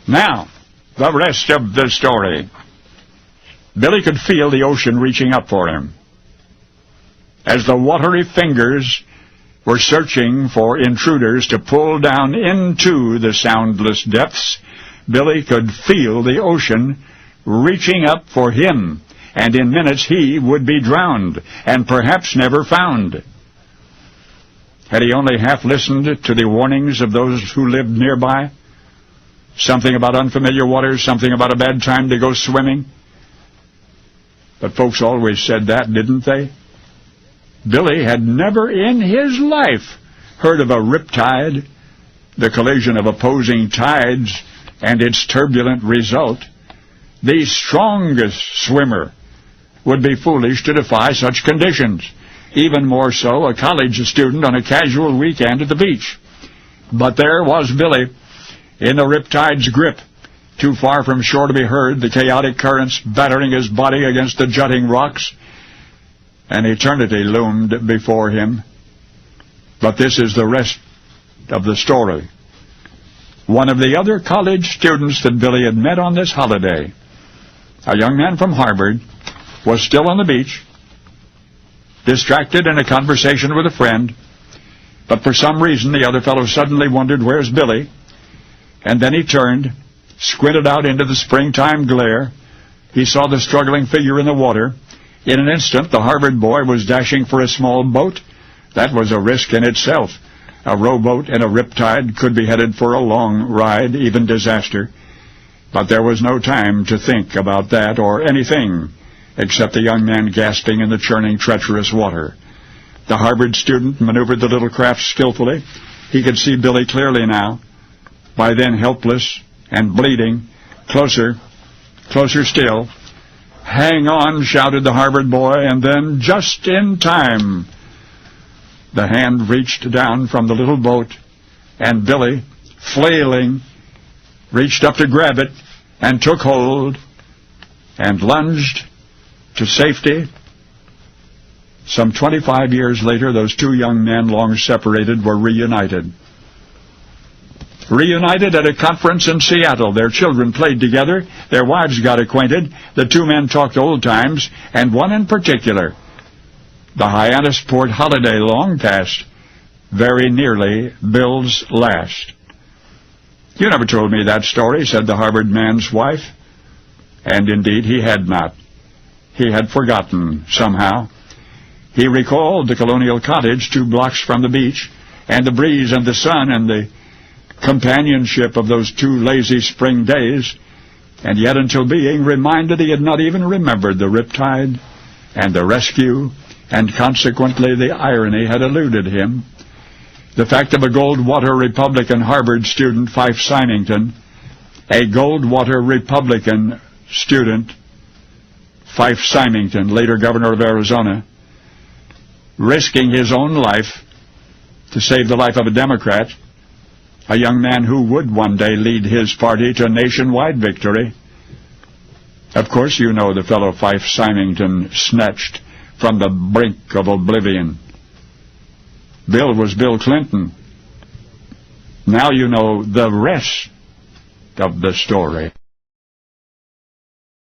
Now, the rest of the story. Billy could feel the ocean reaching up for him. As the watery fingers were searching for intruders to pull down into the soundless depths, Billy could feel the ocean reaching up for him, and in minutes he would be drowned, and perhaps never found. Had he only half listened to the warnings of those who lived nearby? Something about unfamiliar waters, something about a bad time to go swimming. But folks always said that, didn't they? Billy had never in his life heard of a riptide, the collision of opposing tides, and its turbulent result. The strongest swimmer would be foolish to defy such conditions, even more so a college student on a casual weekend at the beach. But there was Billy, in the riptide's grip, too far from shore to be heard, the chaotic currents battering his body against the jutting rocks. An eternity loomed before him. But this is the rest of the story. One of the other college students that Billy had met on this holiday, a young man from Harvard, was still on the beach, distracted in a conversation with a friend, but for some reason the other fellow suddenly wondered, "Where's Billy?" And then he turned, squinted out into the springtime glare. He saw the struggling figure in the water. In an instant, the Harvard boy was dashing for a small boat. That was a risk in itself. A rowboat in a riptide could be headed for a long ride, even disaster. But there was no time to think about that or anything except the young man gasping in the churning, treacherous water. The Harvard student maneuvered the little craft skillfully. He could see Billy clearly now, by then helpless and bleeding. Closer, closer still. "Hang on," shouted the Harvard boy, and then, just in time, the hand reached down from the little boat, and Billy, flailing, reached up to grab it and took hold and lunged to safety. Some 25 years later, those two young men, long separated, were reunited. Reunited at a conference in Seattle. Their children played together. Their wives got acquainted. The two men talked old times, and one in particular, the Hyannisport holiday long past, very nearly Bill's last. "You never told me that story," said the Harvard man's wife. And indeed he had not. He had forgotten somehow. He recalled the colonial cottage 2 blocks from the beach, and the breeze and the sun and the companionship of those 2 lazy spring days, and yet until being reminded he had not even remembered the riptide and the rescue, and consequently the irony had eluded him. The fact of a Goldwater Republican Harvard student, Fife Symington, a Goldwater Republican student, Fife Symington, later governor of Arizona, risking his own life to save the life of a Democrat, a young man who would one day lead his party to nationwide victory. Of course you know the fellow Fife Symington snatched from the brink of oblivion. Bill was Bill Clinton. Now you know the rest of the story.